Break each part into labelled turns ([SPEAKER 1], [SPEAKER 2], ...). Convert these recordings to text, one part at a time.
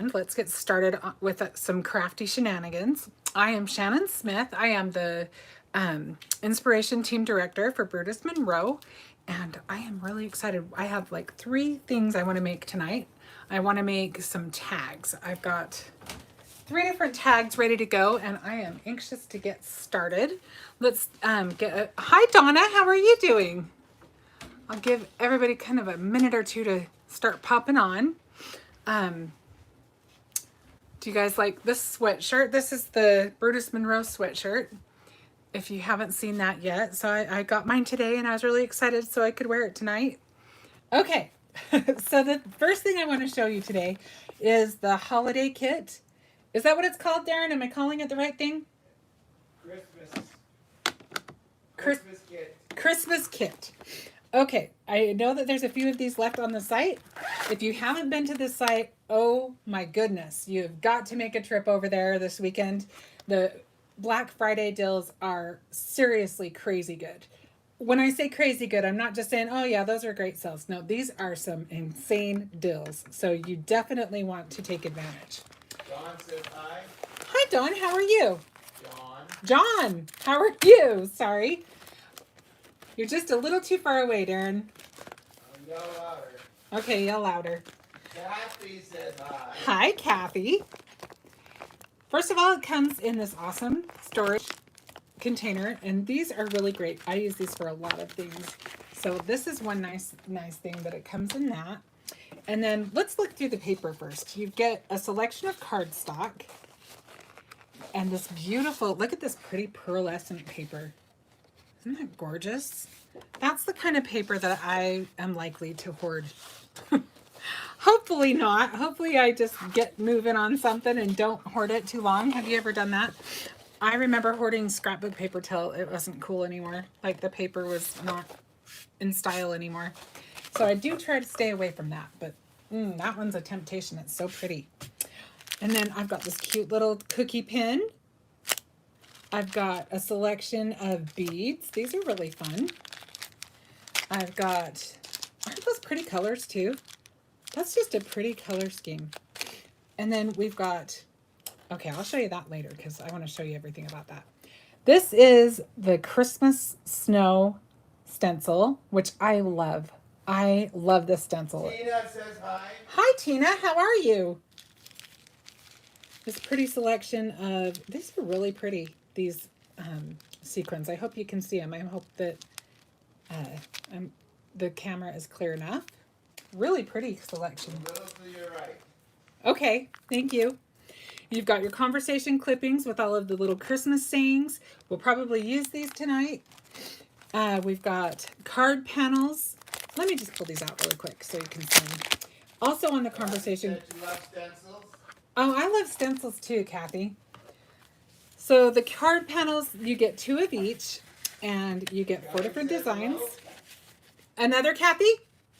[SPEAKER 1] and let's get started with some crafty shenanigans. I am Shannon Smith. I am the inspiration team director for Brutus Monroe, and I am really excited. I have like 3 things I want to make tonight. I want to make some tags. I've got 3 different tags ready to go, and I am anxious to get started. Let's hi Donna, how are you doing? I'll give everybody kind of a minute or two to start popping on. Do you guys like this sweatshirt? This is the Brutus Monroe sweatshirt, if you haven't seen that yet. So I got mine today and I was really excited so I could wear it tonight. Okay, so the first thing I want to show you today is the holiday kit. Is that what it's called, Darren? Am I calling it the right thing? Christmas kit. Christmas kit. Okay, I know that there's a few of these left on the site. If you haven't been to the site, oh my goodness, you've got to make a trip over there this weekend. The Black Friday deals are seriously crazy good. When I say crazy good, I'm not just saying, oh yeah, those are great sales. No, these are some insane deals. So you definitely want to take advantage.
[SPEAKER 2] Dawn says hi.
[SPEAKER 1] Hi, Dawn. How are you?
[SPEAKER 2] John,
[SPEAKER 1] how are you? Sorry. You're just a little too far away, Darren.
[SPEAKER 2] yell louder.
[SPEAKER 1] Okay, yell louder.
[SPEAKER 2] Crafty says hi.
[SPEAKER 1] Hi, Kathy. First of all, it comes in this awesome storage container, and these are really great. I use these for a lot of things. So this is one nice thing that it comes in that. And then let's look through the paper first. You get a selection of cardstock and this beautiful, look at this pretty pearlescent paper. Isn't that gorgeous? That's the kind of paper that I am likely to hoard. Hopefully not. Hopefully I just get moving on something and don't hoard it too long. Have you ever done that? I remember hoarding scrapbook paper till it wasn't cool anymore. Like the paper was not in style anymore. So I do try to stay away from that, but that one's a temptation. It's so pretty. And then I've got this cute little cookie pin. I've got a selection of beads. These are really fun. I've got, aren't those pretty colors too? That's just a pretty color scheme. And then we've got, okay, I'll show you that later because I want to show you everything about that. This is the Christmas snow stencil, which I love. I love this stencil.
[SPEAKER 2] Tina says hi.
[SPEAKER 1] Hi, Tina. How are you? This pretty selection of, these are really pretty, these sequins. I hope you can see them. I hope that the camera is clear enough. Really pretty selection.
[SPEAKER 2] A little to your right.
[SPEAKER 1] Okay, thank you. You've got your conversation clippings with all of the little Christmas sayings. We'll probably use these tonight. We've got card panels. Let me just pull these out really quick so you can see them. Also on the conversation.
[SPEAKER 2] You love stencils?
[SPEAKER 1] Oh, I love stencils too, Kathy. So the card panels, you get 2 of each, and you get 4 different designs.
[SPEAKER 2] Hello.
[SPEAKER 1] Another Kathy?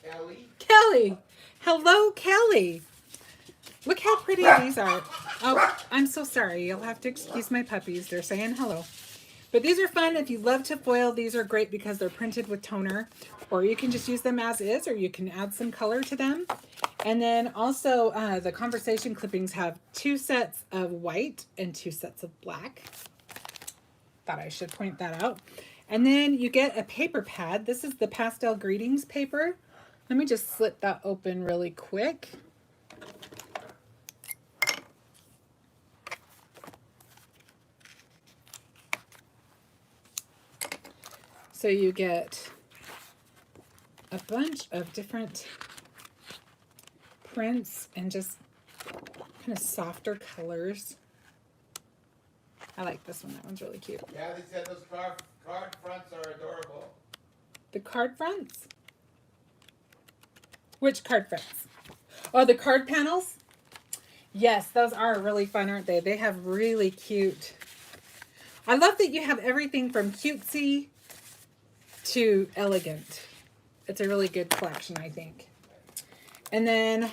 [SPEAKER 2] Kelly.
[SPEAKER 1] Kelly. Hello, Kelly. Look how pretty these are. Oh, I'm so sorry. You'll have to excuse my puppies. They're saying hello. But these are fun. If you love to foil, these are great because they're printed with toner. Or you can just use them as is, or you can add some color to them. And then also the conversation clippings have 2 sets of white and 2 sets of black. Thought I should point that out. And then you get a paper pad. This is the pastel greetings paper. Let me just slit that open really quick. So you get a bunch of different prints and just kind of softer colors. I like this one. That one's really cute.
[SPEAKER 2] Yeah, they said those card fronts are adorable.
[SPEAKER 1] The card fronts? Which card fronts? Oh, the card panels? Yes, those are really fun, aren't they? They have really cute. I love that you have everything from cutesy to elegant. It's a really good collection, I think. And then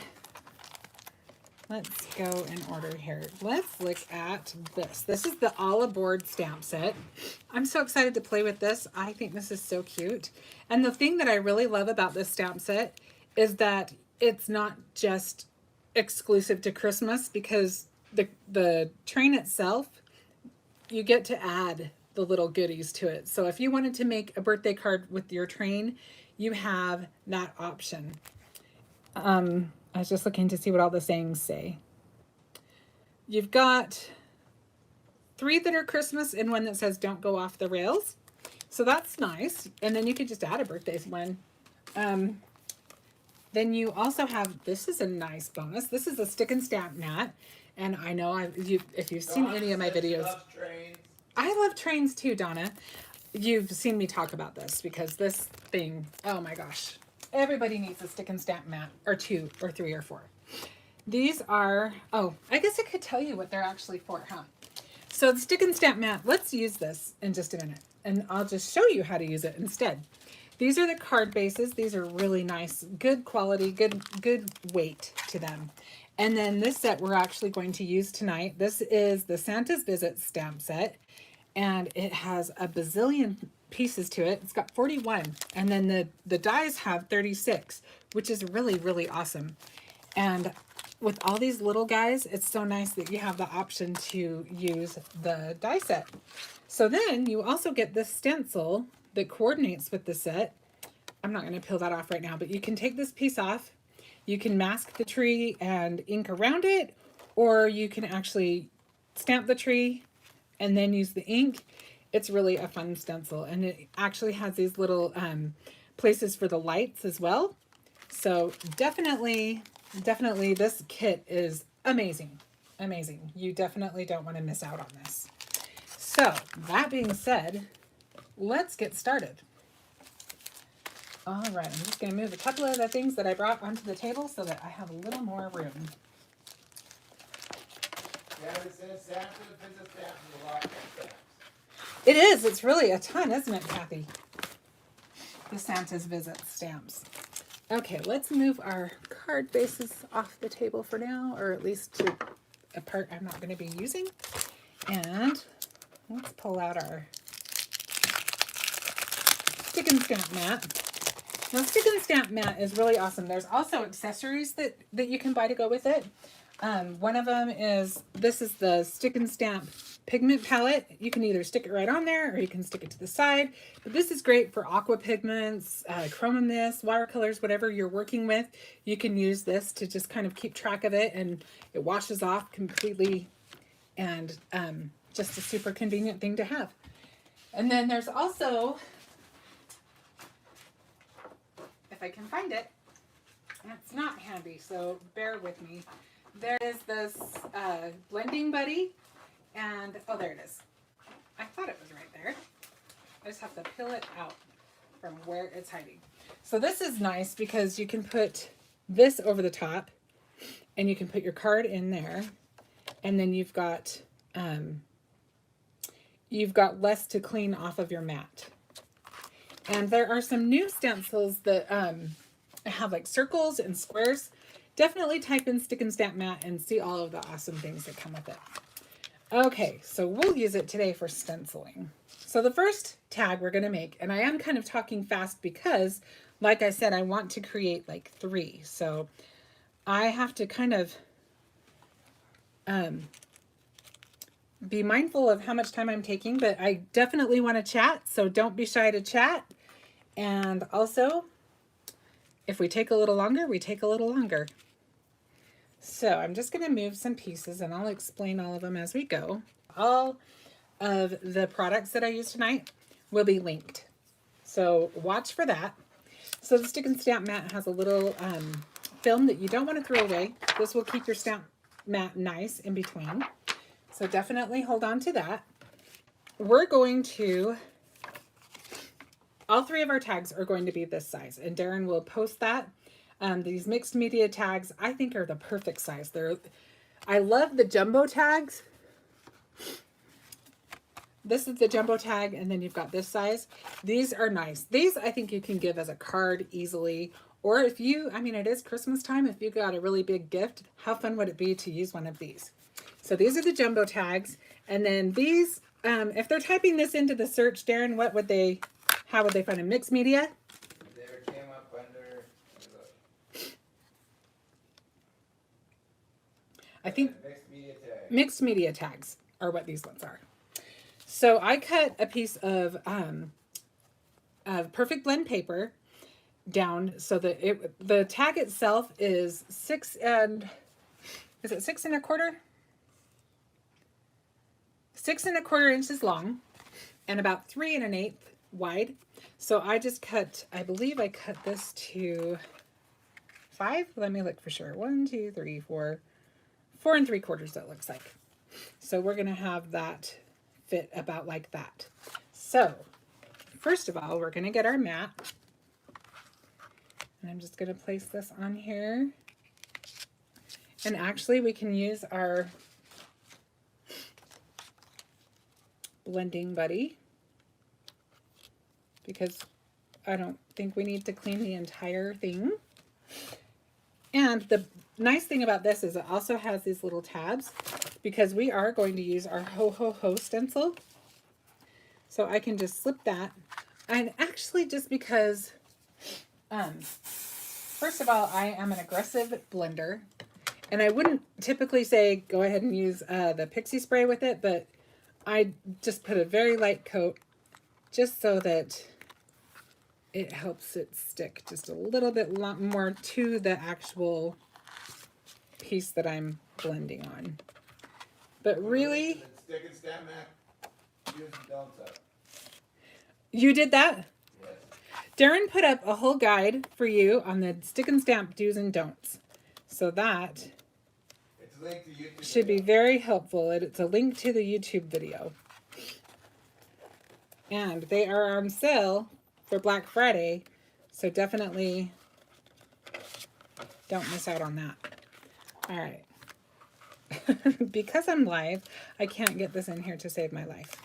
[SPEAKER 1] let's go in order here. Let's look at this. This is the all aboard stamp set. I'm so excited to play with this. I think this is so cute. And the thing that I really love about this stamp set is that it's not just exclusive to Christmas because the train itself, you get to add the little goodies to it. So if you wanted to make a birthday card with your train, you have that option. I was just looking to see what all the sayings say. You've got 3 that are Christmas and one that says don't go off the rails. So that's nice. And then you could just add a birthday one. Then you also have, this is a nice bonus. This is a stick and stamp mat. And I know if you've seen any of my videos, I love trains too, Donna. You've seen me talk about this because this thing, oh my gosh, everybody needs a stick and stamp mat, or 2 or 3 or 4. These are, oh, I guess I could tell you what they're actually for, huh? So the stick and stamp mat, let's use this in just a minute, and I'll just show you how to use it instead. These are the card bases. These are really nice, good quality, good weight to them. And then this set we're actually going to use tonight. This is the Santa's Visit stamp set, and it has a bazillion pieces to it. It's got 41, and then the dies have 36, which is really, really awesome. And with all these little guys, it's so nice that you have the option to use the die set. So then you also get this stencil that coordinates with the set. I'm not going to peel that off right now, but you can take this piece off. You can mask the tree and ink around it, or you can actually stamp the tree and then use the ink. It's really a fun stencil, and it actually has these little places for the lights as well. So definitely this kit is amazing. Amazing. You definitely don't want to miss out on this. So that being said, let's get started. All right, I'm just going to move a couple of the things that I brought onto the table so that I have a little more room.
[SPEAKER 2] Yeah, it says Santa Visit stamps is a lot of stamps.
[SPEAKER 1] It is. It's really a ton, isn't it, Kathy? The Santa's Visit stamps. Okay, let's move our card bases off the table for now, or at least to a part I'm not going to be using. And let's pull out our stick and stamp mat. Now, stick and stamp mat is really awesome. There's also accessories that you can buy to go with it. One of them is, this is the stick and stamp pigment palette. You can either stick it right on there or you can stick it to the side. But this is great for aqua pigments, chroma mist, watercolors, whatever you're working with. You can use this to just kind of keep track of it, and it washes off completely, and just a super convenient thing to have. And then there's also, if I can find it, it's not handy, so bear with me. There is this blending buddy, and oh, there it is. I thought it was right there. I just have to peel it out from where it's hiding. So this is nice because you can put this over the top, and you can put your card in there, and then you've got less to clean off of your mat. And there are some new stencils that have like circles and squares. Definitely type in stick and stamp mat and see all of the awesome things that come with it. Okay, so we'll use it today for stenciling. So the first tag we're going to make, and I am kind of talking fast because, like I said, I want to create like 3. So I have to kind of be mindful of how much time I'm taking, but I definitely want to chat, so don't be shy to chat. And also, if we take a little longer, we take a little longer. So I'm just going to move some pieces, and I'll explain all of them as we go. All of the products that I use tonight will be linked, so watch for that. So the stick and stamp mat has a little film that you don't want to throw away. This will keep your stamp mat nice in between. So definitely hold on to that. We're going to, all 3 of our tags are going to be this size, and Darren will post that. These mixed media tags, I think, are the perfect size. I love the jumbo tags. This is the jumbo tag, and then you've got this size. These are nice. These I think you can give as a card easily. Or if you, I mean, it is Christmas time. If you got a really big gift, how fun would it be to use one of these? So these are the jumbo tags. And then these, if they're typing this into the search, Darren, how would they find a mixed media?
[SPEAKER 2] There came up under
[SPEAKER 1] I think
[SPEAKER 2] Mixed media tag.
[SPEAKER 1] mixed media tags are what these ones are. So I cut a piece of perfect blend paper down so that the tag itself is 6 1/4? 6 1/4 inches long and about 3 1/8 wide. So I just cut, I believe I cut this to 5. Let me look for sure. 1, 2, 3, 4, 4 3/4 it looks like. So we're going to have that fit about like that. So first of all, we're going to get our mat. And I'm just going to place this on here. And actually we can use our blending buddy because I don't think we need to clean the entire thing. And the nice thing about this is it also has these little tabs because we are going to use our Ho Ho Ho stencil. So I can just slip that. And actually just because, first of all, I am an aggressive blender. And I wouldn't typically say go ahead and use the Pixie Spray with it, but I just put a very light coat just so that it helps it stick just a little bit more to the actual piece that I'm blending on. But really...
[SPEAKER 2] Stick and stamp mat, do's and don'ts up.
[SPEAKER 1] You did that?
[SPEAKER 2] Yes.
[SPEAKER 1] Darren put up a whole guide for you on the stick and stamp do's and don'ts. So that
[SPEAKER 2] It's linked to YouTube
[SPEAKER 1] should be
[SPEAKER 2] video.
[SPEAKER 1] very helpful. It's a link to the YouTube video. And they are on sale for Black Friday. So definitely don't miss out on that. All right. Because I'm live, I can't get this in here to save my life.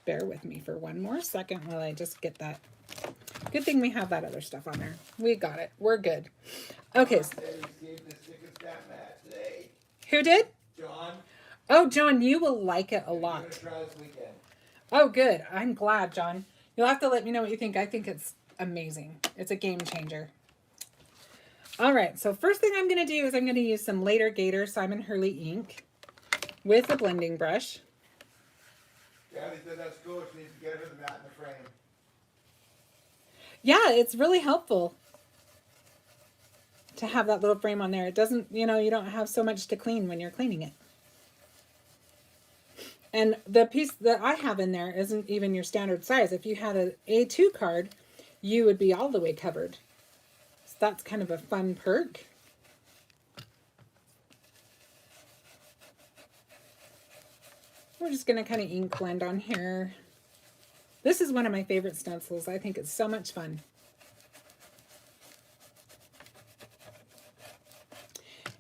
[SPEAKER 1] Bear with me for one more second while I just get that. Good thing we have that other stuff on there. We got it. We're good. Okay.
[SPEAKER 2] John said he received the stick and stamp mat today.
[SPEAKER 1] Who did?
[SPEAKER 2] John.
[SPEAKER 1] Oh, John, you will like it a
[SPEAKER 2] I'm
[SPEAKER 1] lot.
[SPEAKER 2] gonna try this weekend.
[SPEAKER 1] Oh, good. I'm glad, John. You'll have to let me know what you think. I think it's amazing. It's a game changer. All right. So first thing I'm going to do is I'm going to use some later Gator Simon Hurley ink with a blending brush.
[SPEAKER 2] Kathy said that's cool. She needs to get her the mat in the frame.
[SPEAKER 1] Yeah, it's really helpful to have that little frame on there. It doesn't, you don't have so much to clean when you're cleaning it. And the piece that I have in there isn't even your standard size. If you had an A2 card, you would be all the way covered. So that's kind of a fun perk. We're just going to kind of ink blend on here. This is one of my favorite stencils. I think it's so much fun.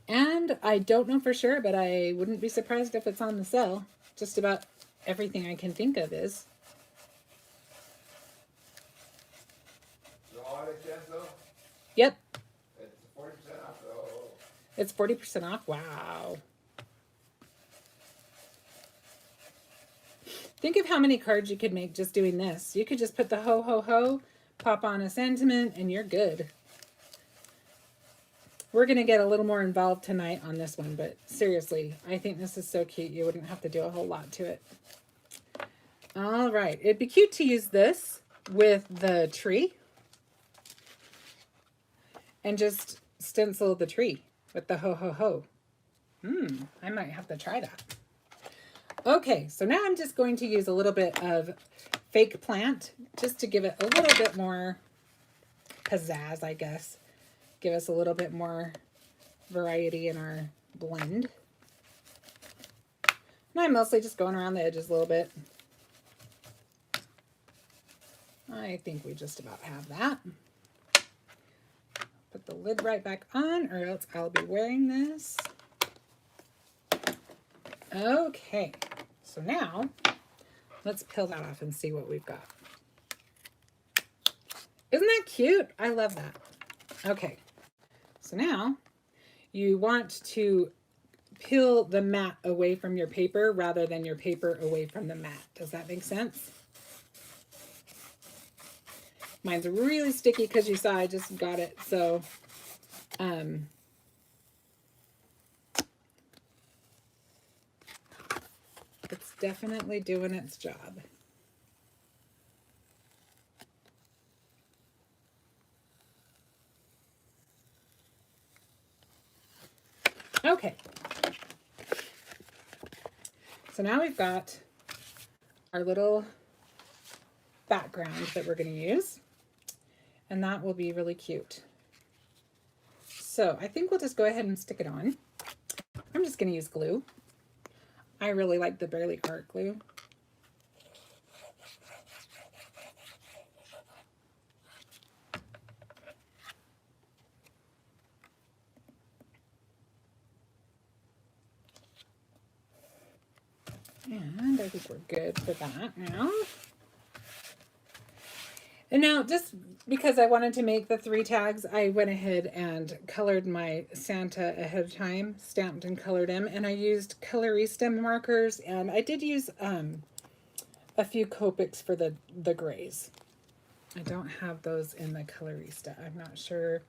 [SPEAKER 1] And I don't know for sure, but I wouldn't be surprised if it's on the sale. Just about everything I can think of is.
[SPEAKER 2] The holiday stencil,
[SPEAKER 1] Yep,
[SPEAKER 2] it's 40% off. Oh.
[SPEAKER 1] it's 40% off. Wow. Think of how many cards you could make just doing this. You could just put the ho, ho, ho, pop on a sentiment, and you're good. We're going to get a little more involved tonight on this one, but seriously, I think this is so cute. You wouldn't have to do a whole lot to it. All right. It'd be cute to use this with the tree and just stencil the tree with the ho, ho, ho. I might have to try that. Okay, so now I'm just going to use a little bit of fake plant just to give it a little bit more pizzazz, I guess. Give us a little bit more variety in our blend. And I'm mostly just going around the edges a little bit. I think we just about have that. Put the lid right back on, or else I'll be wearing this. Okay, so now let's peel that off and see what we've got. Isn't that cute? I love that. Okay, so now you want to peel the mat away from your paper rather than your paper away from the mat. Does that make sense? Mine's really sticky because you saw I just got it, so It's definitely doing its job. Okay. So now we've got our little background that we're going to use, and that will be really cute. So I think we'll just go ahead and stick it on. I'm just going to use glue. I really like the Barely Art glue. And I think we're good for that now. And now, just because I wanted to make the 3 tags, I went ahead and colored my Santa ahead of time, stamped and colored him, and I used Colorista markers, and I did use a few Copics for the grays. I don't have those in the Colorista. I'm not sure.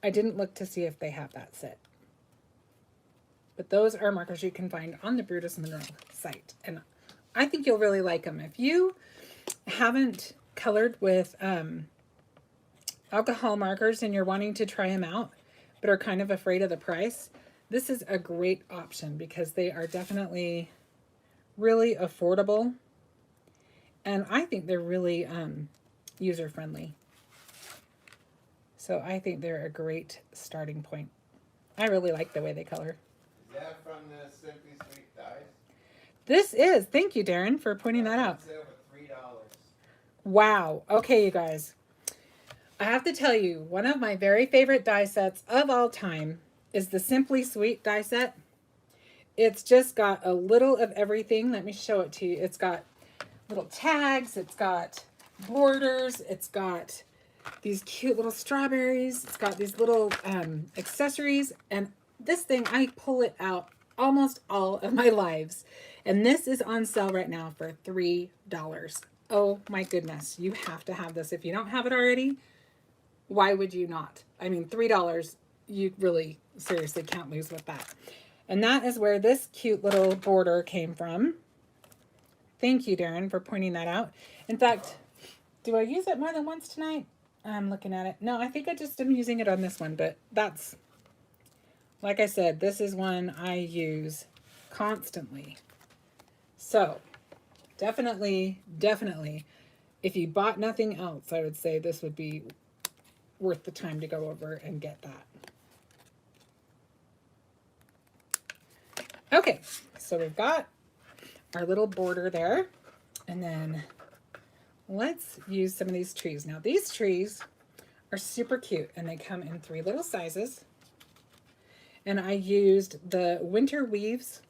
[SPEAKER 1] I didn't look to see if they have that set. But those are markers you can find on the Brutus Monroe site, and I think you'll really like them. If you haven't colored with alcohol markers and you're wanting to try them out but are kind of afraid of the price, this is a great option because they are definitely really affordable, and I think they're really user-friendly. So I think they're a great starting point. I really like the way they color.
[SPEAKER 2] Is that from the Simply Sweet Dies?
[SPEAKER 1] This is. Thank you, Darren, for pointing that out.
[SPEAKER 2] $3.
[SPEAKER 1] Wow. Okay, you guys. I have to tell you, one of my very favorite die sets of all time is the Simply Sweet die set. It's just got a little of everything. Let me show it to you. It's got little tags. It's got borders. It's got these cute little strawberries. It's got these little accessories. And this thing, I pull it out almost all of my lives. And this is on sale right now for $3. Oh my goodness. You have to have this. If you don't have it already, why would you not? I mean, $3, you really seriously can't lose with that. And that is where this cute little border came from. Thank you, Darren, for pointing that out. In fact, do I use it more than once tonight? I'm looking at it. No, I think I just am using it on this one, but that's, like I said, this is one I use constantly. So definitely, if you bought nothing else, I would say this would be worth the time to go over and get that. Okay, so we've got our little border there, and then let's use some of these trees. Now these trees are super cute, and they come in 3 little sizes, and I used the Winter Weaves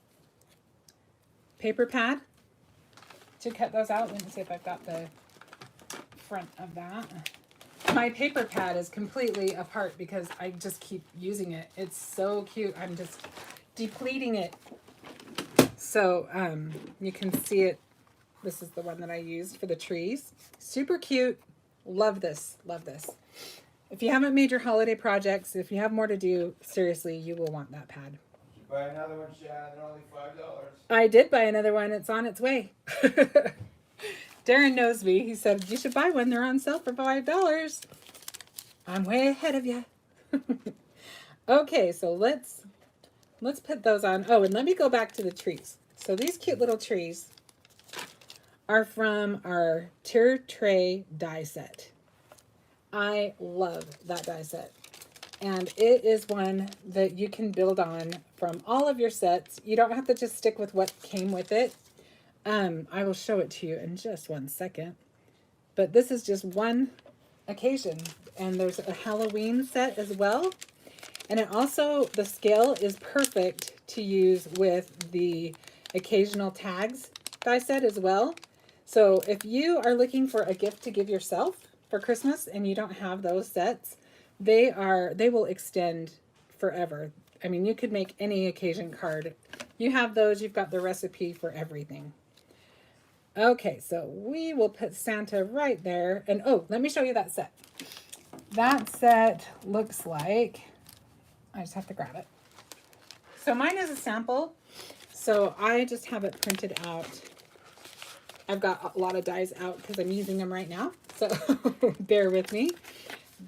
[SPEAKER 1] paper pad to cut those out. Let me see if I've got the front of that. My paper pad is completely apart because I just keep using it. It's so cute. I'm just depleting it. So you can see it. This is the one that I used for the trees. Super cute. Love this. Love this. If you haven't made your holiday projects, if you have more to do, seriously, you will want that pad.
[SPEAKER 2] Buy another one, Shannon. They're only $5.
[SPEAKER 1] I did buy another one. It's on its way. Darren knows me. He said, you should buy one. They're on sale for $5. I'm way ahead of you. Okay, so let's put those on. Oh, and let me go back to the trees. So these cute little trees are from our Tier Tray die set. I love that die set. And it is one that you can build on from all of your sets. You don't have to just stick with what came with it. I will show it to you in just one second. But this is just one occasion. And there's a Halloween set as well. And it also, the scale is perfect to use with the occasional tags die set as well. So if you are looking for a gift to give yourself for Christmas and you don't have those sets, they will extend forever. I mean, you could make any occasion card. You have those, you've got the recipe for everything. Okay, so we will put Santa right there. And oh, let me show you that set. That set looks like, I just have to grab it. So mine is a sample. So I just have it printed out. I've got a lot of dies out because I'm using them right now. So bear with me.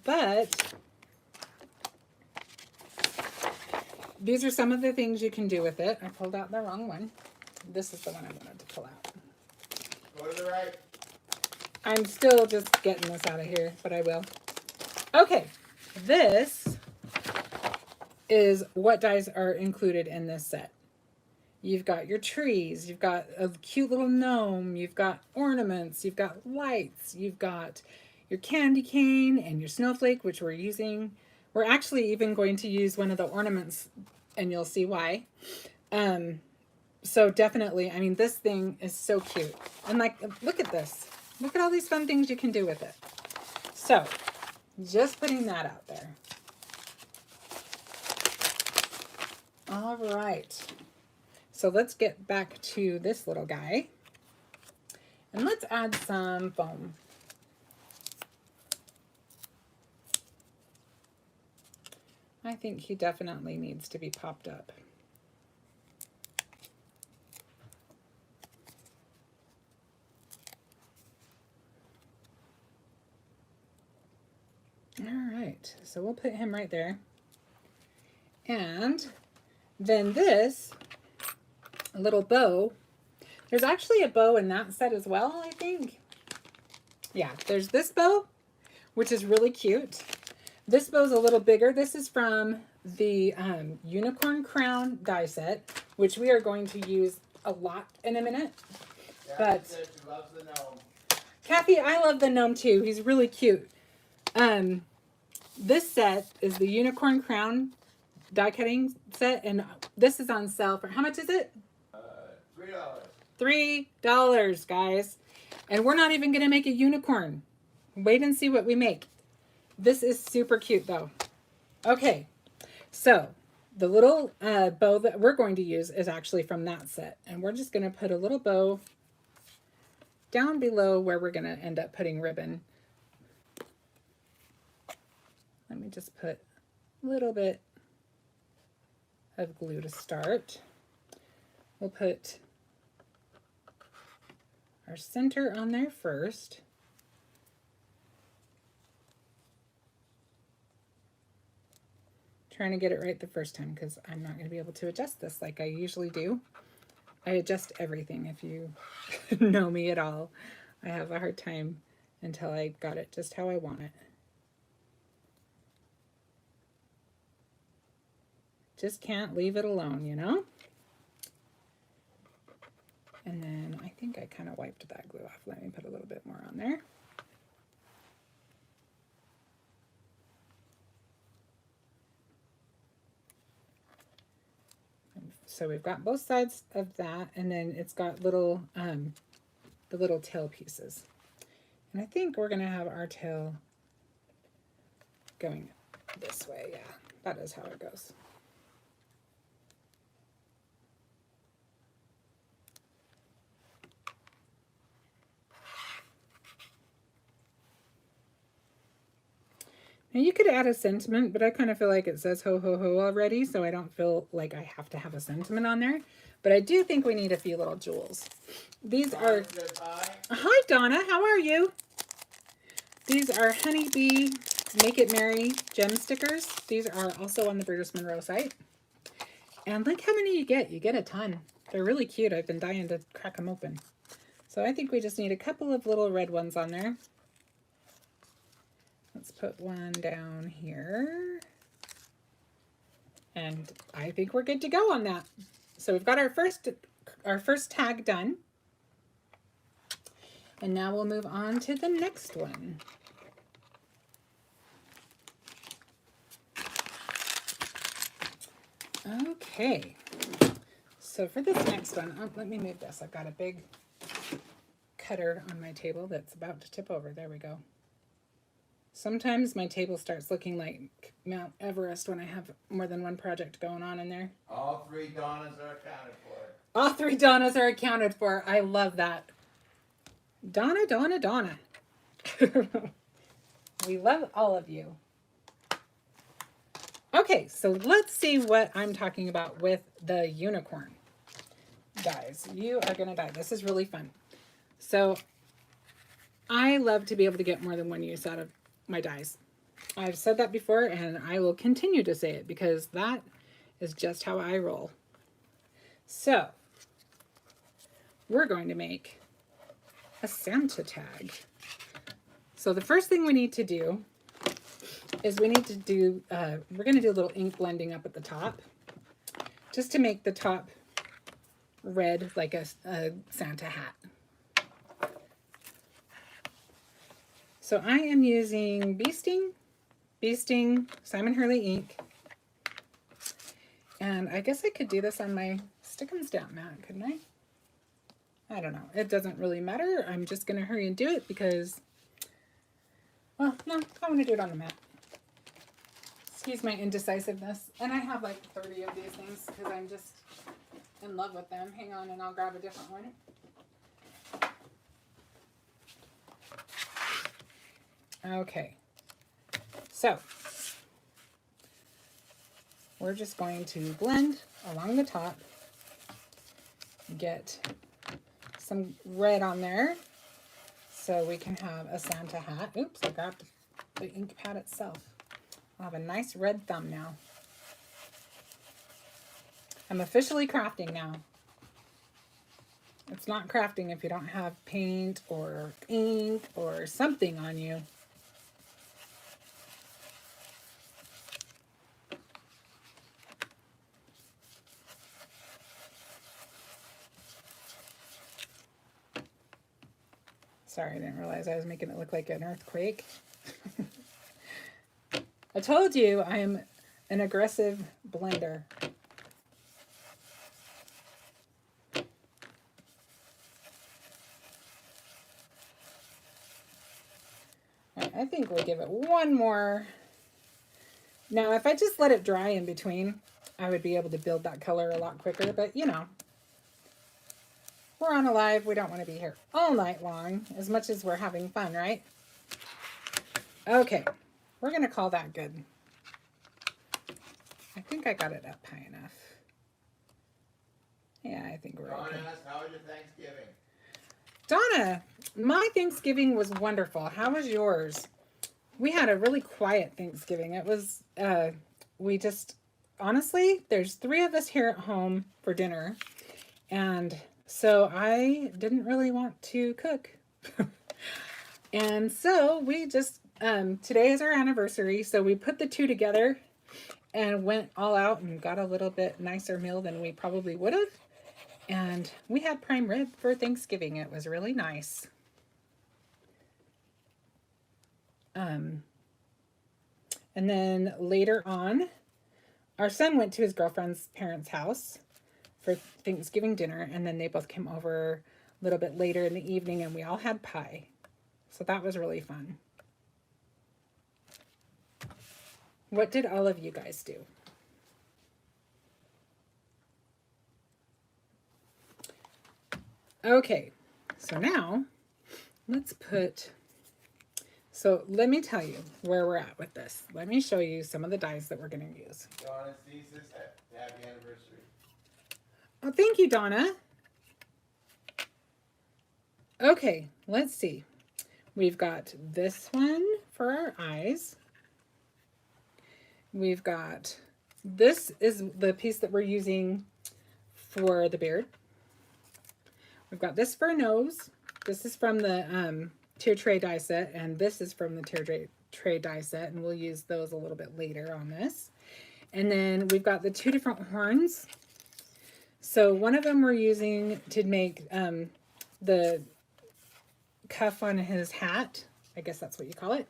[SPEAKER 1] But these are some of the things you can do with it. I pulled out the wrong one. This is the one I wanted to pull out.
[SPEAKER 2] Go to the right.
[SPEAKER 1] I'm still just getting this out of here, but I will. Okay, this is what dies are included in this set. You've got your trees, you've got a cute little gnome, you've got ornaments, you've got lights, you've got your candy cane and your snowflake, which we're using. We're actually even going to use one of the ornaments, and you'll see why. So definitely, I mean, this thing is so cute. And like, look at this. Look at all these fun things you can do with it. So, just putting that out there. All right. So let's get back to this little guy. And let's add some foam. I think he definitely needs to be popped up. All right, so we'll put him right there. And then this little bow, there's actually a bow in that set as well, I think. Yeah, there's this bow, which is really cute. This bow's a little bigger. This is from the Unicorn Crown die set, which we are going to use a lot in a minute.
[SPEAKER 2] Kathy said she loves the gnome.
[SPEAKER 1] Kathy, I love the gnome too. He's really cute. This set is the Unicorn Crown die cutting set, and this is on sale for, how much is it?
[SPEAKER 2] $3.
[SPEAKER 1] $3, guys. And we're not even going to make a unicorn. Wait and see what we make. This is super cute though. Okay, so the little bow that we're going to use is actually from that set. And we're just going to put a little bow down below where we're going to end up putting ribbon. Let me just put a little bit of glue to start. We'll put our center on there first. Trying to get it right the first time because I'm not going to be able to adjust this like I usually do. I adjust everything. If you know me at all, I have a hard time until I got it just how I want it. Just can't leave it alone, you know? And then I think I kind of wiped that glue off. Let me put a little bit more on there. So we've got both sides of that, and then it's got little, the little tail pieces. And I think we're gonna have our tail going this way. Yeah, that is how it goes. Now you could add a sentiment, but I kind of feel like it says ho ho ho already, so I don't feel like I have to have a sentiment on there. But I do think we need a few little jewels. These are... Hi Donna, how are you? These are Honeybee Make It Merry gem stickers. These are also on the Brutus Monroe site. And look how many you get. You get a ton. They're really cute. I've been dying to crack them open. So I think we just need a couple of little red ones on there. Let's put one down here. And I think we're good to go on that. So we've got our first tag done. And now we'll move on to the next one. Okay. So for this next one, let me move this. I've got a big cutter on my table that's about to tip over. There we go. Sometimes my table starts looking like Mount Everest when I have more than one project going on in there.
[SPEAKER 2] All three Donnas are accounted for.
[SPEAKER 1] All three Donnas are accounted for. I love that. Donna, Donna, Donna. We love all of you. Okay, so let's see what I'm talking about with the unicorn. dies. You are gonna die. This is really fun. So I love to be able to get more than one use out of my dies. I've said that before and I will continue to say it because that is just how I roll. So we're going to make a Santa tag. So the first thing we need to do is we need to do, we're going to do a little ink blending up at the top just to make the top red like a Santa hat. So I am using Bee Sting Simon Hurley ink. And I guess I could do this on my stick and stamp mat, couldn't I? I don't know. It doesn't really matter. I'm just going to hurry and do it because, well, no, I want to do it on the mat. Excuse my indecisiveness. And I have like 30 of these things because I'm just in love with them. Hang on and I'll grab a different one. Okay. So we're just going to blend along the top, get some red on there so we can have a Santa hat. Oops, I grabbed the ink pad itself. I'll have a nice red thumb now. I'm officially crafting now. It's not crafting if you don't have paint or ink or something on you. Sorry, I didn't realize I was making it look like an earthquake. I told you I am an aggressive blender. I think we'll give it one more. Now, if I just let it dry in between, I would be able to build that color a lot quicker, but you know. We're on a live. We don't want to be here all night long as much as we're having fun, right? Okay. We're going to call that good. I think I got it up high enough. Yeah, I think we're okay.
[SPEAKER 2] Donna asked, how was your Thanksgiving?
[SPEAKER 1] Donna, my Thanksgiving was wonderful. How was yours? We had a really quiet Thanksgiving. It was, we just, honestly, there's 3 of us here at home for dinner. And so I didn't really want to cook. And so we just, today is our anniversary. So we put the 2 together and went all out and got a little bit nicer meal than we probably would have. And we had prime rib for Thanksgiving. It was really nice. And then later on, our son went to his girlfriend's parents' house for Thanksgiving dinner, and then they both came over a little bit later in the evening, and we all had pie. So that was really fun. What did all of you guys do? Okay, so now let's put, so let me tell you where we're at with this. Let me show you some of the dies that we're going to use.
[SPEAKER 2] Donna Thesis, happy anniversary.
[SPEAKER 1] Oh, thank you, Donna. Okay, let's see. We've got this one for our eyes. We've got, this is the piece that we're using for the beard. We've got this for a nose. This is from the tier tray die set, and this is from the tier tray die set, and we'll use those a little bit later on this. And then we've got the 2 different horns. So one of them we're using to make the cuff on his hat. I guess that's what you call it.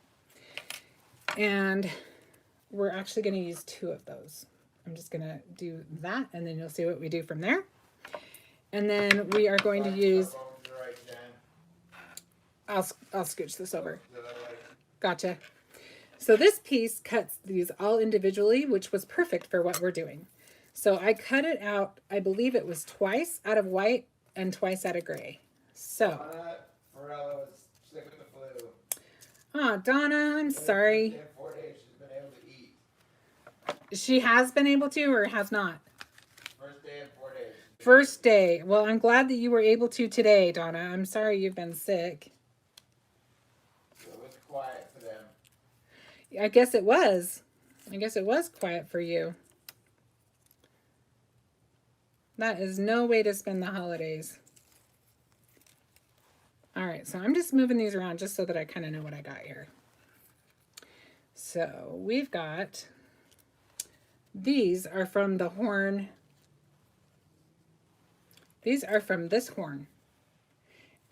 [SPEAKER 1] And we're actually going to use 2 of those. I'm just going to do that, and then you'll see what we do from there. And then we are going to use, I'll scooch this over. Gotcha. So this piece cuts these all individually, which was perfect for what we're doing. So I cut it out, I believe it was twice out of white and twice out of gray. So.
[SPEAKER 2] Morella was sick with the flu.
[SPEAKER 1] Oh, Donna, I'm sorry.
[SPEAKER 2] In 4 days she's been able to eat.
[SPEAKER 1] She has been able to or has not?
[SPEAKER 2] First day in 4 days.
[SPEAKER 1] First day. Well, I'm glad that you were able to today, Donna. I'm sorry you've been sick.
[SPEAKER 2] It was quiet for them.
[SPEAKER 1] I guess it was. I guess it was quiet for you. That is no way to spend the holidays. All right, so I'm just moving these around just so that I kind of know what I got here. So we've got, these are from the horn. These are from this horn.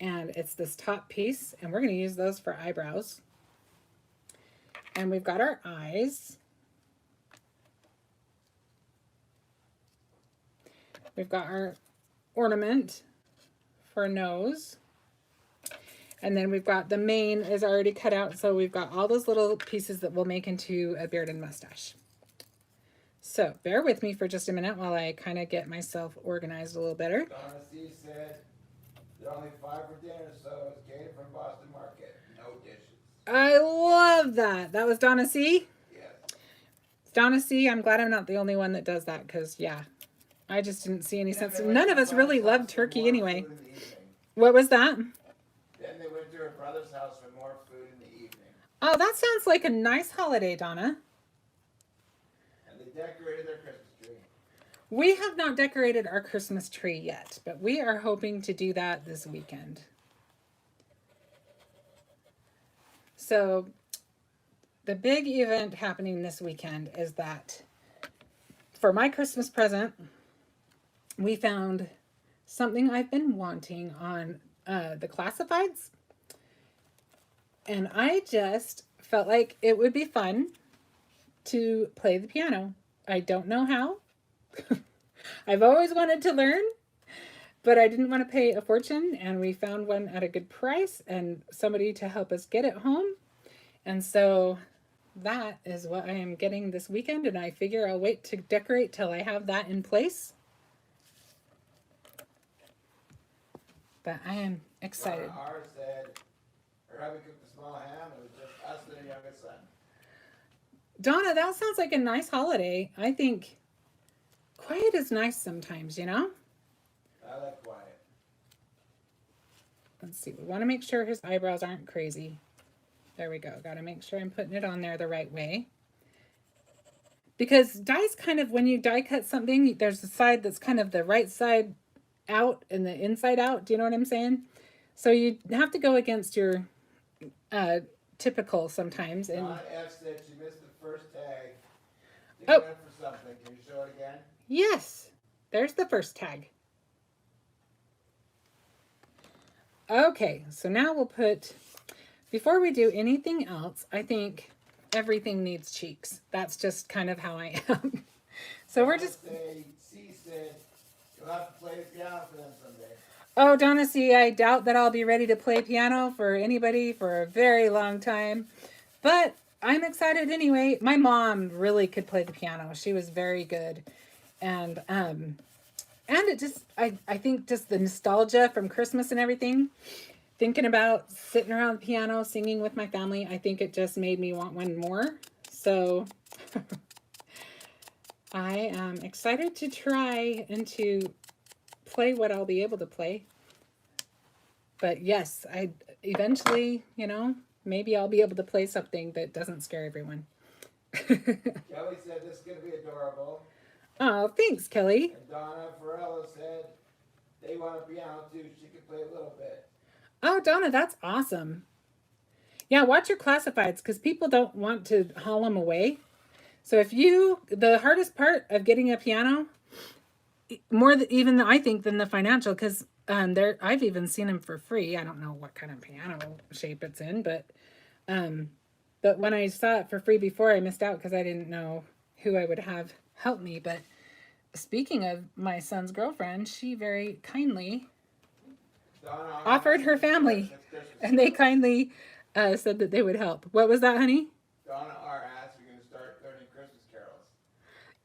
[SPEAKER 1] And it's this top piece, and we're going to use those for eyebrows. And we've got our eyes. We've got our ornament for a nose. And then we've got the mane is already cut out, so we've got all those little pieces that we'll make into a beard and mustache. So bear with me for just a minute while I kind of get myself organized a little better.
[SPEAKER 2] Donna C. said there are only 5 for dinner, so it's Gator from Boston Market. No dishes.
[SPEAKER 1] I love that. That was Donna C.
[SPEAKER 2] Yes.
[SPEAKER 1] Donna C. I'm glad I'm not the only one that does that, because yeah, I just didn't see any sense. None of us really love turkey anyway. What was that?
[SPEAKER 2] Then they went to her brother's house for more food in the evening.
[SPEAKER 1] Oh, that sounds like a nice holiday, Donna.
[SPEAKER 2] And they decorated their Christmas tree.
[SPEAKER 1] We have not decorated our Christmas tree yet, but we are hoping to do that this weekend. So the big event happening this weekend is that for my Christmas present, we found something I've been wanting on the classifieds. And I just felt like it would be fun to play the piano. I don't know how. I've always wanted to learn, but I didn't want to pay a fortune, and we found one at a good price and somebody to help us get it home. And so that is what I am getting this weekend, and I figure I'll wait to decorate till I have that in place. But I am excited.
[SPEAKER 2] Donna R. said her hubby cooked a small ham. It was just us and her youngest son.
[SPEAKER 1] Donna, that sounds like a nice holiday. I think quiet is nice sometimes, you know?
[SPEAKER 2] I like quiet.
[SPEAKER 1] Let's see. We want to make sure his eyebrows aren't crazy. There we go. Got to make sure I'm putting it on there the right way. Because die's kind of, when you die cut something, there's a side that's kind of the right side out and the inside out. Do you know what I'm saying? So you have to go against your typical sometimes. And
[SPEAKER 2] Donna F. said she missed the first tag. She
[SPEAKER 1] Oh.
[SPEAKER 2] went for something. Can you show it again?
[SPEAKER 1] yes, there's the first tag. Okay, so now we'll put, before we do anything else, I think everything needs cheeks. That's just kind of how I am. So we're just,
[SPEAKER 2] C said you'll have to play the piano for them someday.
[SPEAKER 1] oh, Donna C., I doubt that I'll be ready to play piano for anybody for a very long time. But I'm excited anyway. My mom really could play the piano. She was very good. And it just, I think just the nostalgia from Christmas and everything, thinking about sitting around the piano, singing with my family, I think it just made me want one more. So I am excited to try and to play what I'll be able to play. But yes, I eventually, you know, maybe I'll be able to play something that doesn't scare everyone.
[SPEAKER 2] Kelly said this is going to be adorable.
[SPEAKER 1] Oh, thanks, Kelly.
[SPEAKER 2] And Donna Farella said they want a piano too. She could play a little bit.
[SPEAKER 1] Oh, Donna, that's awesome. Yeah, watch your classifieds because people don't want to haul them away. So if you, the hardest part of getting a piano, more even I think than the financial, because I've even seen them for free. I don't know what kind of piano shape it's in, but when I saw it for free before, I missed out because I didn't know who I would have help me. But speaking of my son's girlfriend, she very kindly offered her family, and they kindly said that they would help. What was that, honey?
[SPEAKER 2] Donna R. asked if you're going to start learning Christmas carols.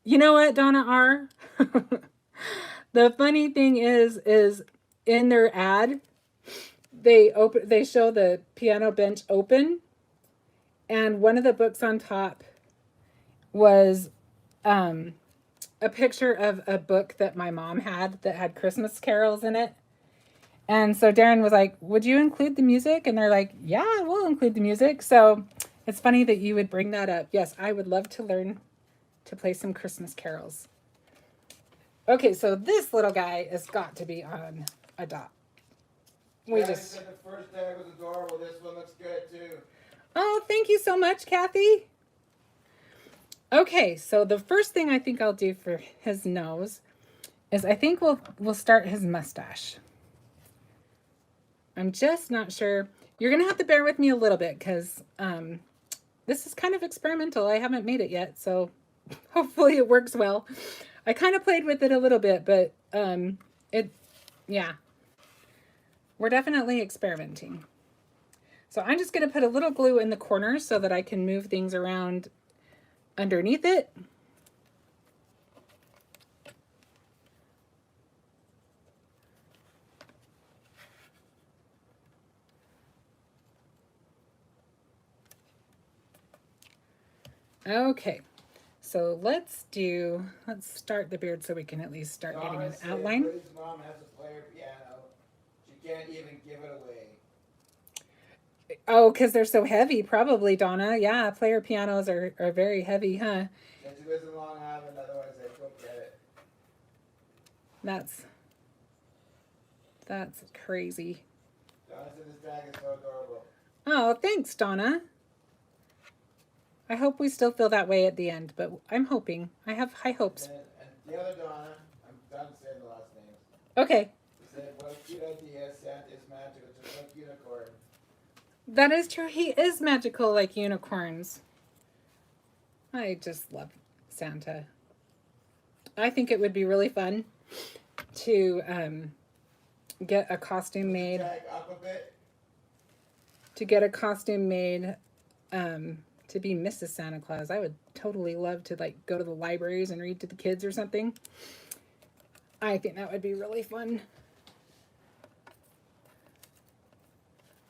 [SPEAKER 1] You know what, Donna R? The funny thing is in their ad, they show the piano bench open, and one of the books on top was a picture of a book that my mom had that had Christmas carols in it. And so Darren was like, would you include the music? And they're like, yeah, we'll include the music. So it's funny that you would bring that up. Yes, I would love to learn to play some Christmas carols. Okay, so this little guy has got to be on a dot. We
[SPEAKER 2] Kathy
[SPEAKER 1] just...
[SPEAKER 2] said the first tag was adorable. This one looks good too.
[SPEAKER 1] Oh, thank you so much, Kathy. Okay, so the first thing I think I'll do for his nose is I think we'll start his mustache. I'm just not sure. You're gonna have to bear with me a little bit because this is kind of experimental. I haven't made it yet, so hopefully it works well. I kind of played with it a little bit, but yeah, we're definitely experimenting. So I'm just gonna put a little glue in the corners so that I can move things around underneath it. Okay, so let's start the beard so we can at least start getting an outline.
[SPEAKER 2] His mom has a player piano. She can't even give it away.
[SPEAKER 1] Oh, because they're so heavy, probably, Donna. Yeah, player pianos are very heavy, huh?
[SPEAKER 2] And she lives in Long Island, otherwise I'd go get it.
[SPEAKER 1] That's crazy.
[SPEAKER 2] Donna said this bag is so adorable.
[SPEAKER 1] Oh, thanks, Donna. I hope we still feel that way at the end, but I'm hoping. I have high hopes.
[SPEAKER 2] And the other Donna, I'm done saying the last names.
[SPEAKER 1] Okay.
[SPEAKER 2] She said, what a cute idea. Santa is magical, just like unicorn.
[SPEAKER 1] That is true. He is magical like unicorns. I just love Santa. I think it would be really fun to get a costume made.
[SPEAKER 2] Tag up a bit.
[SPEAKER 1] To get a costume made to be Mrs. Santa Claus. I would totally love to like go to the libraries and read to the kids or something. I think that would be really fun.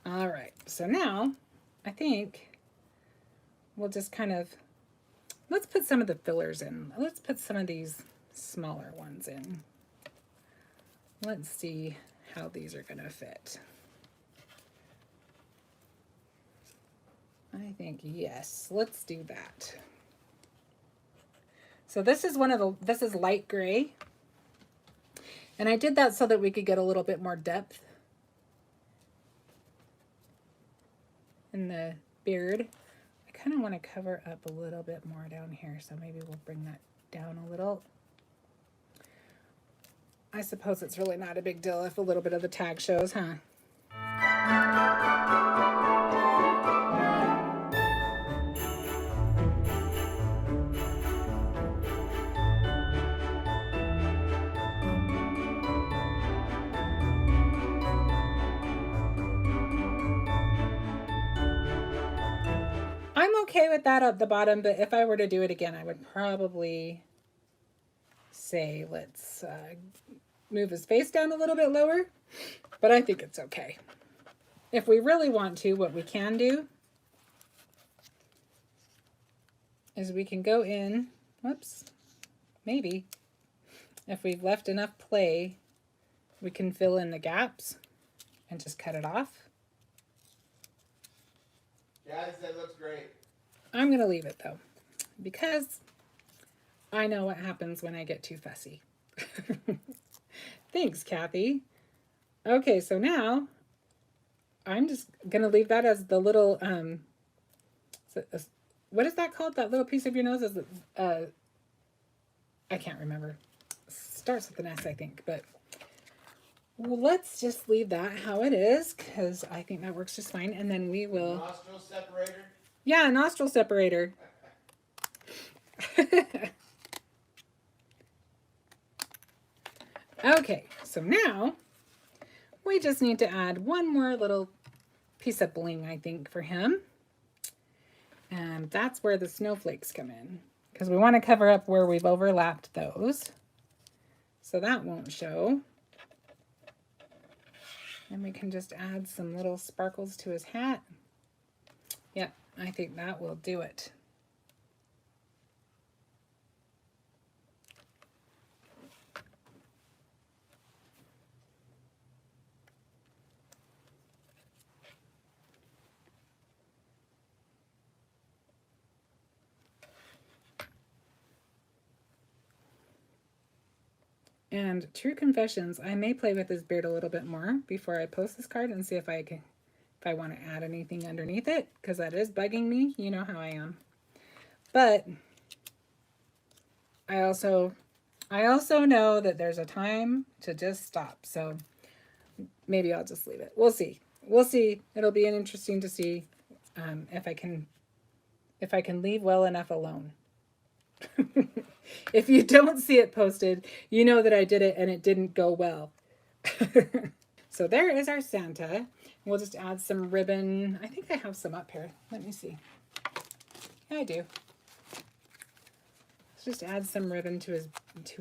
[SPEAKER 1] All right, so now I think we'll just kind of, let's put some of the fillers in. Let's put some of these smaller ones in. Let's see how these are gonna fit. I think, yes, let's do that. So this is this is light gray. And I did that so that we could get a little bit more depth in the beard. I kind of want to cover up a little bit more down here, so maybe we'll bring that down a little. I suppose it's really not a big deal if a little bit of the tag shows, huh? I'm okay with that at the bottom, but if I were to do it again, I would probably say let's move his face down a little bit lower, but I think it's okay. If we really want to, what we can do is we can go in, whoops, maybe, if we've left enough play, we can fill in the gaps and just cut it off.
[SPEAKER 2] Yeah, that looks great.
[SPEAKER 1] I'm going to leave it though, because I know what happens when I get too fussy. Thanks, Kathy. Okay, so now I'm just going to leave that as the little, what is that called? That little piece of your nose is, I can't remember. Starts with an S, I think, but let's just leave that how it is, because I think that works just fine. And then we will...
[SPEAKER 2] Nostril separator?
[SPEAKER 1] Yeah, nostril separator. Okay, so now we just need to add one more little piece of bling, I think, for him. And that's where the snowflakes come in, because we want to cover up where we've overlapped those, so that won't show. And we can just add some little sparkles to his hat. Yep, I think that will do it. And true confessions, I may play with his beard a little bit more before I post this card and see if I want to add anything underneath it, because that is bugging me. You know how I am. But I also know that there's a time to just stop. So maybe I'll just leave it. We'll see. We'll see. It'll be interesting to see if I can leave well enough alone. If you don't see it posted, you know that I did it and it didn't go well. So there is our Santa. We'll just add some ribbon. I think I have some up here. Let me see. Yeah, I do. Let's just add some ribbon to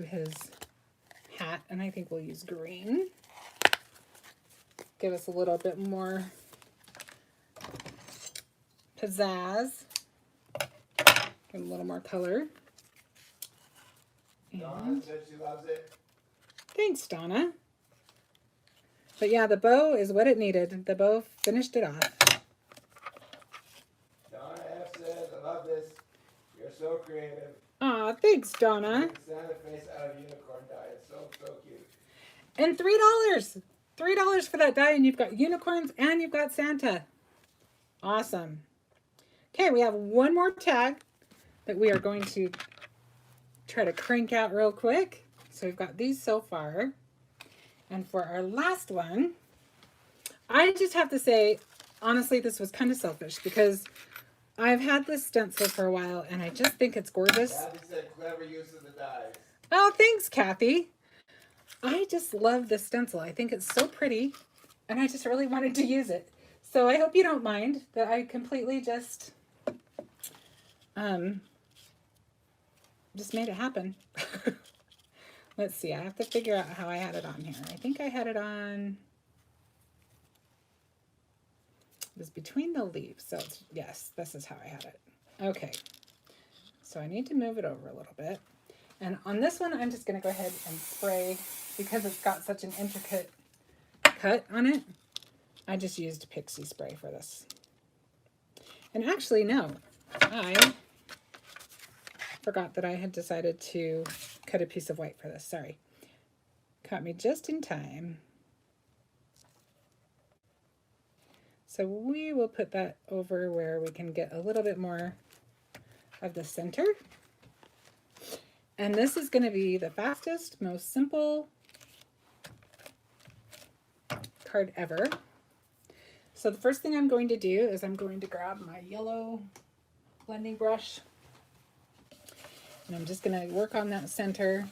[SPEAKER 1] his hat, and I think we'll use green. Give us a little bit more pizzazz. Give him a little more color.
[SPEAKER 2] Donna said she loves it.
[SPEAKER 1] Thanks, Donna. But yeah, the bow is what it needed. The bow finished it off.
[SPEAKER 2] Donna F says, I love this. You're so creative.
[SPEAKER 1] Aw, thanks, Donna.
[SPEAKER 2] Santa face out of unicorn dye. It's so cute.
[SPEAKER 1] And $3. $3 for that die, and you've got unicorns and you've got Santa. Awesome. Okay, we have one more tag that we are going to try to crank out real quick. So we've got these so far. And for our last one, I just have to say, honestly, this was kind of selfish because I've had this stencil for a while and I just think it's gorgeous.
[SPEAKER 2] Kathy said clever use of the dyes.
[SPEAKER 1] Oh, thanks, Kathy. I just love this stencil. I think it's so pretty and I just really wanted to use it. So I hope you don't mind that I completely just made it happen. Let's see, I have to figure out how I had it on here. I think I had it on, it was between the leaves. So it's, yes, this is how I had it. Okay, so I need to move it over a little bit. And on this one, I'm just gonna go ahead and spray because it's got such an intricate cut on it. I just used Pixie Spray for this. And actually, no, I forgot that I had decided to cut a piece of white for this. Sorry. Caught me just in time. So we will put that over where we can get a little bit more of the center. And this is going to be the fastest, most simple card ever. So the first thing I'm going to do is I'm going to grab my yellow blending brush. And I'm just going to work on that center.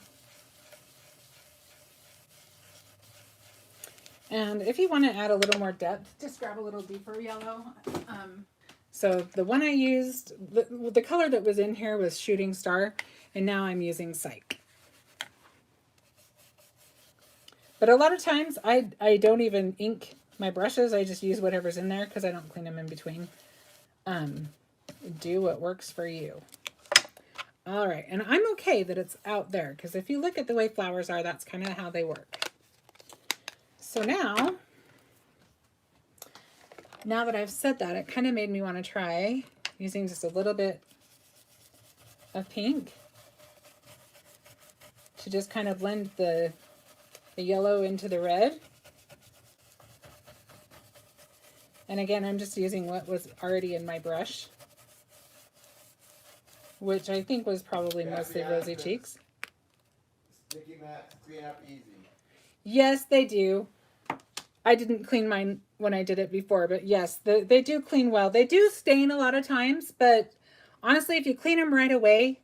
[SPEAKER 1] And if you want to add a little more depth, just grab a little deeper yellow. So the one I used, the color that was in here was Shooting Star, and now I'm using Sike. But a lot of times I don't even ink my brushes. I just use whatever's in there because I don't clean them in between. Do what works for you. All right, and I'm okay that it's out there because if you look at the way flowers are, that's kind of how they work. So now that I've said that, it kind of made me want to try using just a little bit of pink to just kind of blend the yellow into the red. And again, I'm just using what was already in my brush, which I think was probably mostly Rosy Cheeks.
[SPEAKER 2] Sticky mats clean up easy.
[SPEAKER 1] Yes, they do. I didn't clean mine when I did it before, but yes, they do clean well. They do stain a lot of times, but honestly, if you clean them right away,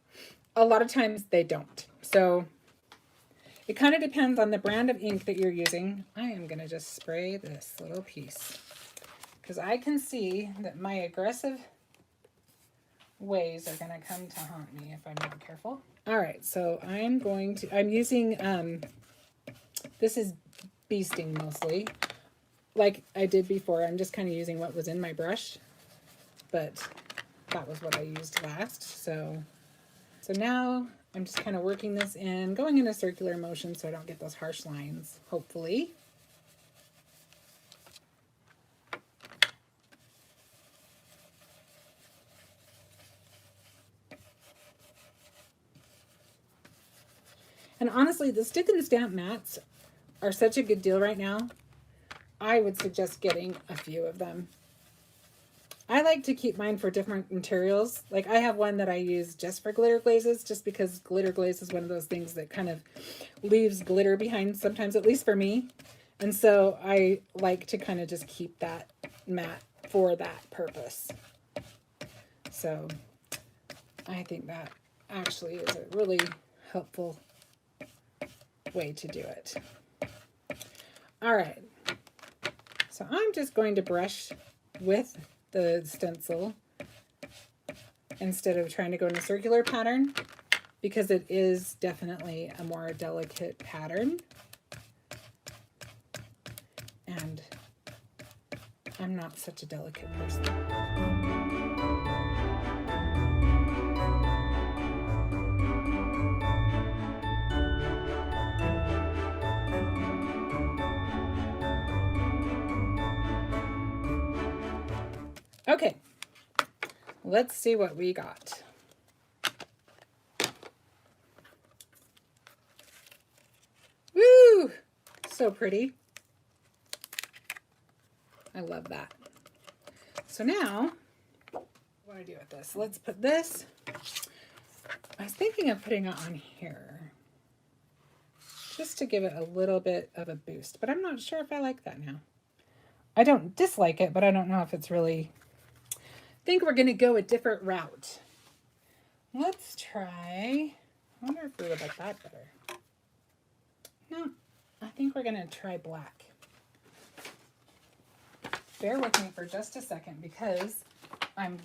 [SPEAKER 1] a lot of times they don't. So it kind of depends on the brand of ink that you're using. I am going to just spray this little piece because I can see that my aggressive ways are going to come to haunt me if I'm not careful. All right, so I'm using, this is bee sting mostly, like I did before. I'm just kind of using what was in my brush, but that was what I used last. So now I'm just kind of working this in, going in a circular motion so I don't get those harsh lines, hopefully. And honestly, the stick and stamp mats are such a good deal right now. I would suggest getting a few of them. I like to keep mine for different materials. Like I have one that I use just for glitter glazes, just because glitter glaze is one of those things that kind of leaves glitter behind sometimes, at least for me. And so I like to kind of just keep that mat for that purpose. So I think that actually is a really helpful way to do it. All right. So I'm just going to brush with the stencil instead of trying to go in a circular pattern, because it is definitely a more delicate pattern. And I'm not such a delicate person. Okay, let's see what we got. Woo! So pretty. I love that. So now, what do I do with this? Let's put this. I was thinking of putting it on here, just to give it a little bit of a boost, but I'm not sure if I like that now. I don't dislike it, but I don't know if it's really... I think we're going to go a different route. Let's try... I wonder if we would like that better. No, I think we're going to try black. Bear with me for just a second, because I'm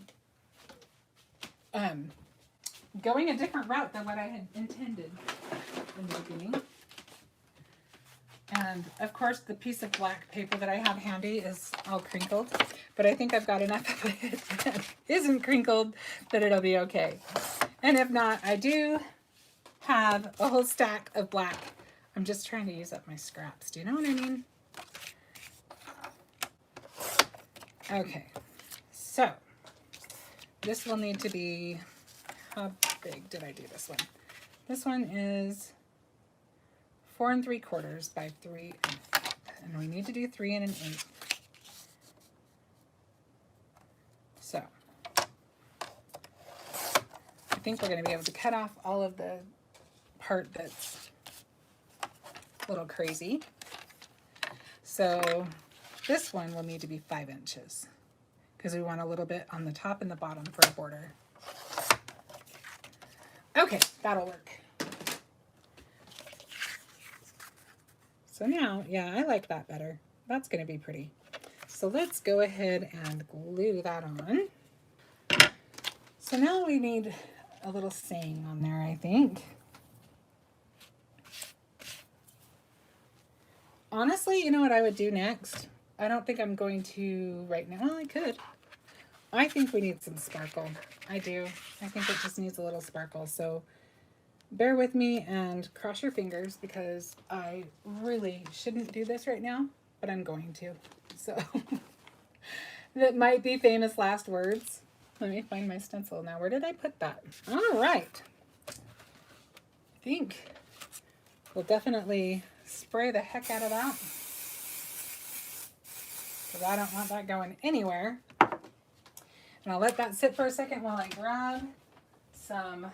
[SPEAKER 1] going a different route than what I had intended in the beginning. And of course, the piece of black paper that I have handy is all crinkled, but I think I've got enough of it that isn't crinkled that it'll be okay. And if not, I do have a whole stack of black. I'm just trying to use up my scraps. Do you know what I mean? Okay, so this will need to be, how big did I do this one? This one is 4 3/4 by 3 1/8, and we need to do 3 1/8. So I think we're going to be able to cut off all of the part that's a little crazy. So this one will need to be 5 inches, because we want a little bit on the top and the bottom for a border. Okay, that'll work. So now, yeah, I like that better. That's going to be pretty. So let's go ahead and glue that on. So now we need a little saying on there, I think. Honestly, you know what I would do next? I don't think I'm going to right now. Well, I could. I think we need some sparkle. I do. I think it just needs a little sparkle. So bear with me and cross your fingers, because I really shouldn't do this right now, but I'm going to. So that might be famous last words. Let me find my stencil now. Where did I put that? All right. I think we'll definitely spray the heck out of that, because I don't want that going anywhere. And I'll let that sit for a second while I grab some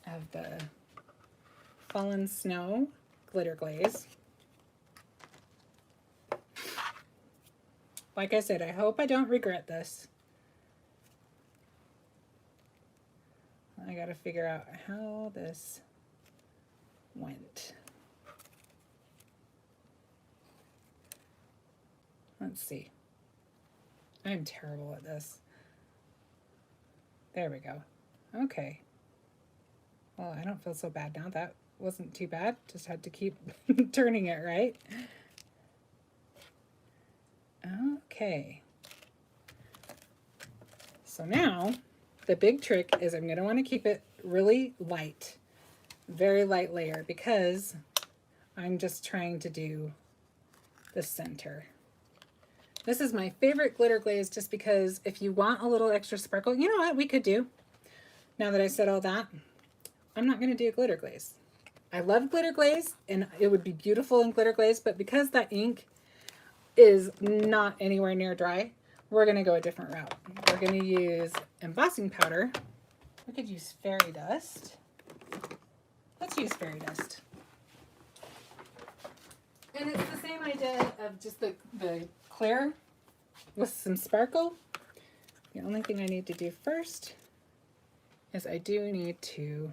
[SPEAKER 1] of the Fallen Snow glitter glaze. Like I said, I hope I don't regret this. I gotta figure out how this went. Let's see. I'm terrible at this. There we go. Okay. Well, I don't feel so bad now. That wasn't too bad. Just had to keep turning it, right? Okay. So now, the big trick is I'm going to want to keep it really light. Very light layer, because I'm just trying to do the center. This is my favorite glitter glaze, just because if you want a little extra sparkle, you know what we could do? Now that I said all that, I'm not going to do glitter glaze. I love glitter glaze, and it would be beautiful in glitter glaze, but because that ink is not anywhere near dry, we're going to go a different route. We're going to use embossing powder. We could use fairy dust. Let's use fairy dust. And it's the same idea of just the clear with some sparkle. The only thing I need to do first is I do need to,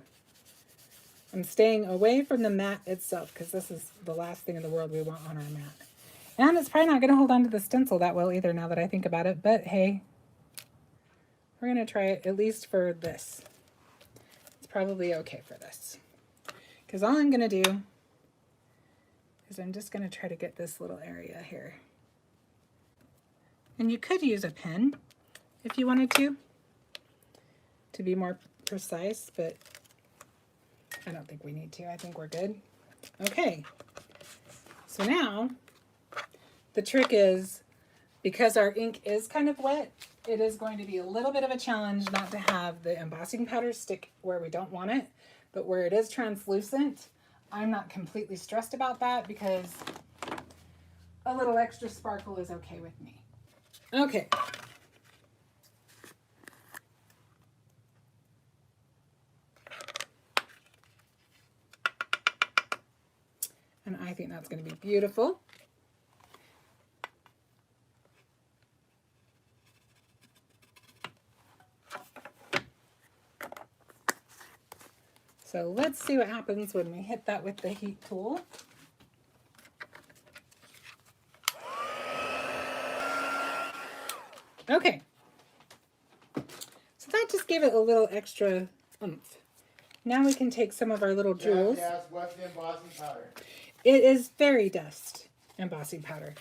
[SPEAKER 1] I'm staying away from the mat itself because this is the last thing in the world we want on our mat. And it's probably not going to hold on to the stencil that well either now that I think about it, but hey, we're going to try it at least for this. It's probably okay for this. Because all I'm going to do is I'm just going to try to get this little area here. And you could use a pen if you wanted to be more precise, but I don't think we need to. I think we're good. Okay, so now the trick is, because our ink is kind of wet, it is going to be a little bit of a challenge not to have the embossing powder stick where we don't want it, but where it is translucent, I'm not completely stressed about that because a little extra sparkle is okay with me. Okay. And I think that's going to be beautiful. So let's see what happens when we hit that with the heat tool. Okay. So that just gave it a little extra oomph. Now we can take some of our little jewels.
[SPEAKER 2] Yes, what's the embossing powder?
[SPEAKER 1] It is fairy dust embossing powder.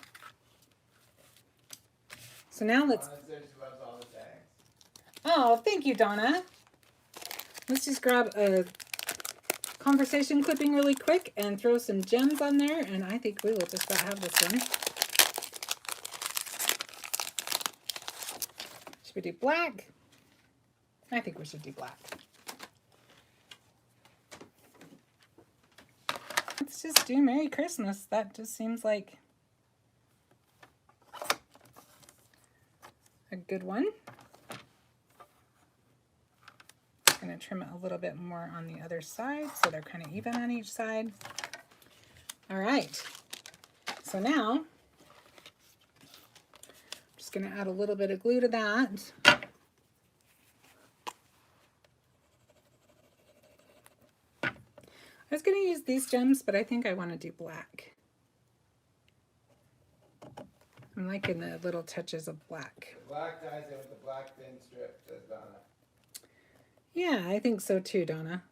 [SPEAKER 1] So now let's...
[SPEAKER 2] Donna says she loves all the tags.
[SPEAKER 1] Oh, thank you, Donna. Let's just grab a conversation clipping really quick and throw some gems on there, and I think we will just about have this one. Should we do black? I think we should do black. Let's just do Merry Christmas. That just seems like a good one. I'm going to trim it a little bit more on the other side so they're kind of even on each side. All right. So now I'm just going to add a little bit of glue to that. I was going to use these gems, but I think I want to do black. I'm liking the little touches of black.
[SPEAKER 2] The black ties in with the black thin strip, says Donna.
[SPEAKER 1] Yeah, I think so too, Donna.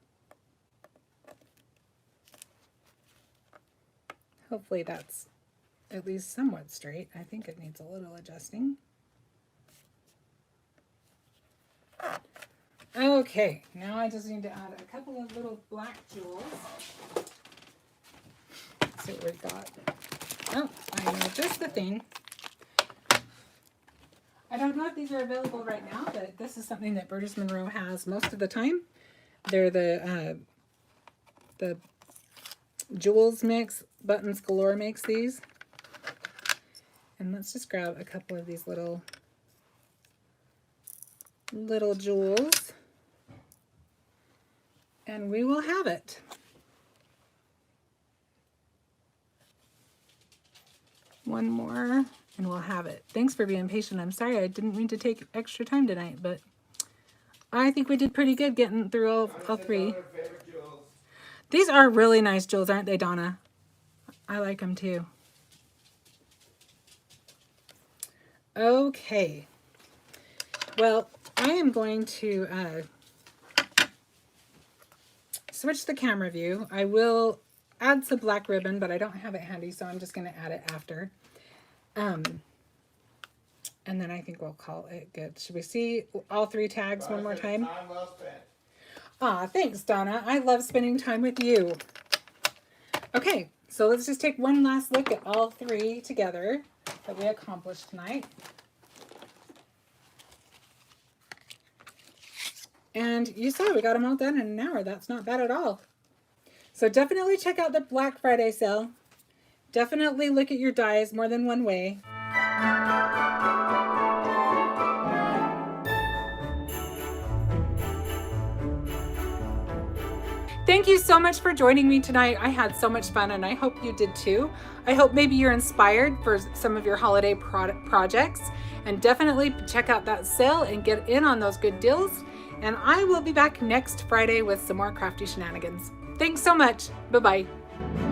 [SPEAKER 1] Hopefully that's at least somewhat straight. I think it needs a little adjusting. Okay, now I just need to add a couple of little black jewels. Let's see what we've got. Oh, I know just the thing. I don't know if these are available right now, but this is something that Brutus Monroe has most of the time. They're the Jewels mix. Buttons Galore makes these. And let's just grab a couple of these little jewels. And we will have it. One more. And we'll have it. Thanks for being patient. I'm sorry I didn't mean to take extra time tonight, but I think we did pretty good getting through all three. These are really nice jewels, aren't they, Donna? I like them too. Okay. Well, I am going to switch the camera view. I will add some black ribbon, but I don't have it handy, so I'm just going to add it after. And then I think we'll call it good. Should we see all three tags one more time?
[SPEAKER 2] Time well spent.
[SPEAKER 1] Aw, thanks, Donna. I love spending time with you. Okay, so let's just take one last look at all three together that we accomplished tonight. And you saw we got them all done in an hour. That's not bad at all. So definitely check out the Black Friday sale. Definitely look at your dies more than one way. Thank you so much for joining me tonight. I had so much fun and I hope you did too. I hope maybe you're inspired for some of your holiday projects, and definitely check out that sale and get in on those good deals. And I will be back next Friday with some more crafty shenanigans. Thanks so much. Bye-bye.